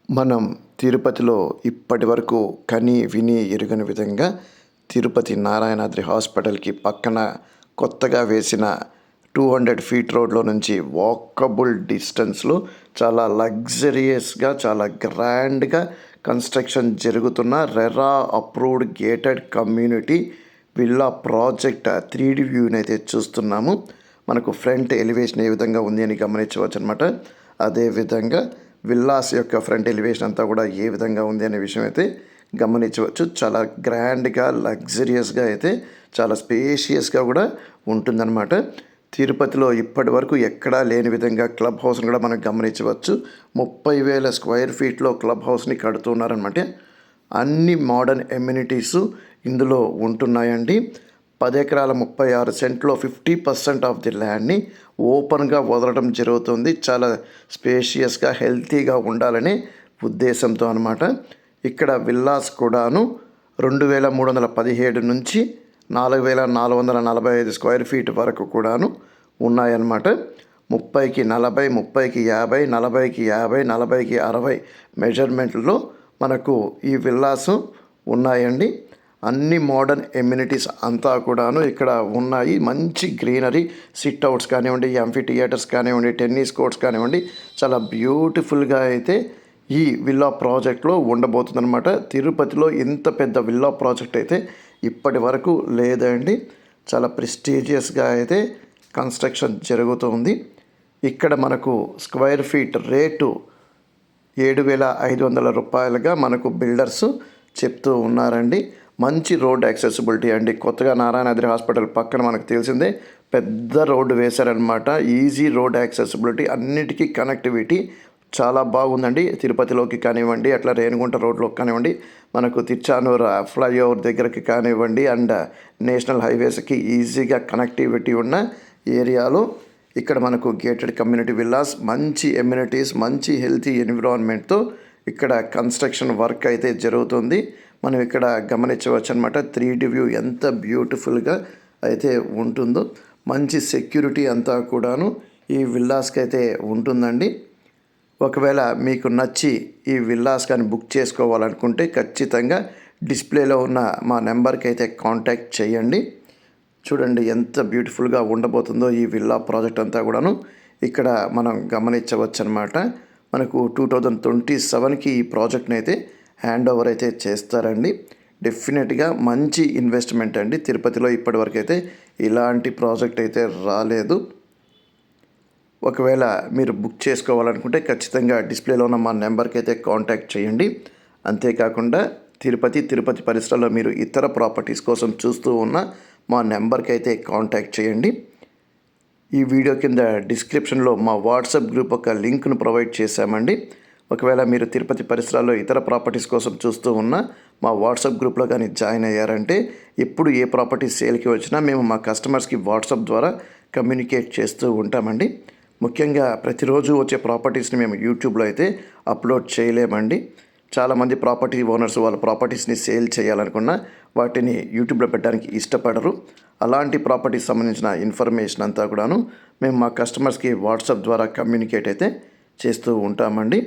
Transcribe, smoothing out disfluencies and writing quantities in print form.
మనం తిరుపతిలో ఇప్పటివరకు కని విని ఎరుగని విధంగా తిరుపతి నారాయణాద్రి హాస్పిటల్కి పక్కన కొత్తగా వేసిన 200 ఫీట్ రోడ్లో నుంచి వాకబుల్ డిస్టెన్స్లో చాలా లగ్జరియస్గా చాలా గ్రాండ్గా కన్స్ట్రక్షన్ జరుగుతున్న RERA approved gated community villa project 3D వ్యూని అయితే చూస్తున్నాము. మనకు ఫ్రంట్ ఎలివేషన్ ఏ విధంగా ఉంది అని గమనించవచ్చు అనమాట. అదేవిధంగా విల్లాస్ యొక్క ఫ్రంట్ ఎలివేషన్ అంతా కూడా ఏ విధంగా ఉంది అనే విషయం అయితే గమనించవచ్చు. చాలా గ్రాండ్గా లగ్జరియస్గా అయితే చాలా స్పేషియస్గా కూడా ఉంటుందన్నమాట. తిరుపతిలో ఇప్పటి వరకు ఎక్కడా లేని విధంగా క్లబ్ హౌస్ని కూడా మనం గమనించవచ్చు. 30,000 స్క్వేర్ ఫీట్లో క్లబ్ హౌస్ని కడుతున్నారనమాట. అన్ని మోడర్న్ ఎమ్యూనిటీసు ఇందులో ఉంటున్నాయండి. 10 ఎకరాల 36 సెంట్లో 50% ఆఫ్ ది ల్యాండ్ని ఓపెన్గా వదలడం జరుగుతుంది. చాలా స్పేషియస్గా హెల్తీగా ఉండాలనే ఉద్దేశంతో అనమాట. ఇక్కడ విల్లాస్ కూడాను 2,317 నుంచి 4,445 స్క్వేర్ ఫీట్ వరకు కూడాను ఉన్నాయన్నమాట. 30కి 40, 30కి 50, 40కి 50, 40కి 60 మెజర్మెంట్లో మనకు ఈ విల్లాసు ఉన్నాయండి. అన్ని మోడర్న్ ఎమ్యూనిటీస్ అంతా కూడాను ఇక్కడ ఉన్నాయి. మంచి గ్రీనరీ, సిట్ అవుట్స్ కానివ్వండి, ఎంఫీ థియేటర్స్ కానివ్వండి, టెన్నిస్ కోర్ట్స్ కానివ్వండి, చాలా బ్యూటిఫుల్గా అయితే ఈ విల్లా ప్రాజెక్ట్లో ఉండబోతుందన్నమాట. తిరుపతిలో ఇంత పెద్ద విల్లా ప్రాజెక్ట్ అయితే ఇప్పటి వరకు లేదండి. చాలా ప్రెస్టీజియస్గా అయితే కన్స్ట్రక్షన్ జరుగుతుంది. ఇక్కడ మనకు స్క్వేర్ ఫీట్ రేటు 7,500 రూపాయలుగా మనకు బిల్డర్స్ చెప్తూ ఉన్నారండి. మంచి రోడ్ యాక్సెసిబిలిటీ అండి. కొత్తగా నారాయణాద్రి హాస్పిటల్ పక్కన మనకు తెలిసిందే పెద్ద రోడ్డు వేశారనమాట. ఈజీ రోడ్ యాక్సెసిబిలిటీ, అన్నిటికీ కనెక్టివిటీ చాలా బాగుందండి. తిరుపతిలోకి కానివ్వండి, అట్లా రేణిగుంట రోడ్లోకి కానివ్వండి, మనకు తిరుచానూరు ఫ్లైఓవర్ దగ్గరికి కానివ్వండి, అండ్ నేషనల్ హైవేస్కి ఈజీగా కనెక్టివిటీ ఉన్న ఏరియాలో ఇక్కడ మనకు గేటెడ్ కమ్యూనిటీ విల్లాస్, మంచి ఎమ్యూనిటీస్, మంచి హెల్తీ ఎన్విరాన్మెంట్తో ఇక్కడ కన్స్ట్రక్షన్ వర్క్ అయితే జరుగుతుంది. మనం ఇక్కడ గమనించవచ్చు అనమాట. 3D వ్యూ ఎంత బ్యూటిఫుల్గా అయితే ఉంటుందో. మంచి సెక్యూరిటీ అంతా కూడాను ఈ విల్లాస్కి అయితే ఉంటుందండి. ఒకవేళ మీకు నచ్చి ఈ విల్లాస్ కానీ బుక్ చేసుకోవాలనుకుంటే ఖచ్చితంగా డిస్ప్లేలో ఉన్న మా నెంబర్కి అయితే కాంటాక్ట్ చేయండి. చూడండి ఎంత బ్యూటిఫుల్గా ఉండబోతుందో ఈ విల్లా ప్రాజెక్ట్ అంతా కూడాను ఇక్కడ మనం గమనించవచ్చు అనమాట. మనకు 2027కి ఈ ప్రాజెక్ట్ని అయితే హ్యాండ్ ఓవర్ అయితే చేస్తారండి. డెఫినెట్గా మంచి ఇన్వెస్ట్మెంట్ అండి. తిరుపతిలో ఇప్పటివరకు అయితే ఇలాంటి ప్రాజెక్ట్ అయితే రాలేదు. ఒకవేళ మీరు బుక్ చేసుకోవాలనుకుంటే ఖచ్చితంగా డిస్ప్లేలో ఉన్న మా నెంబర్కి అయితే కాంటాక్ట్ చేయండి. అంతేకాకుండా తిరుపతి పరిసరాల్లో మీరు ఇతర ప్రాపర్టీస్ కోసం చూస్తూ ఉన్న మా నెంబర్కి అయితే కాంటాక్ట్ చేయండి. ఈ వీడియో కింద డిస్క్రిప్షన్లో మా వాట్సాప్ గ్రూప్ ఒక లింక్ను ప్రొవైడ్ చేశామండి. ఒకవేళ మీరు తిరుపతి పరిసరాల్లో ఇతర ప్రాపర్టీస్ కోసం చూస్తూ ఉన్న మా వాట్సాప్ గ్రూప్లో కానీ జాయిన్ అయ్యారంటే ఎప్పుడు ఏ ప్రాపర్టీ సేల్కి వచ్చినా మేము మా కస్టమర్స్కి వాట్సాప్ ద్వారా కమ్యూనికేట్ చేస్తూ ఉంటామండి. ముఖ్యంగా ప్రతిరోజు వచ్చే ప్రాపర్టీస్ని మేము యూట్యూబ్లో అయితే అప్లోడ్ చేయలేమండి. చాలామంది ప్రాపర్టీ ఓనర్స్ వాళ్ళ ప్రాపర్టీస్ని సేల్ చేయాలనుకున్నా వాటిని యూట్యూబ్లో పెట్టడానికి ఇష్టపడరు. అలాంటి ప్రాపర్టీస్ సంబంధించిన ఇన్ఫర్మేషన్ అంతా కూడాను మేము మా కస్టమర్స్కి వాట్సాప్ ద్వారా కమ్యూనికేట్ అయితే చేస్తూ ఉంటామండి.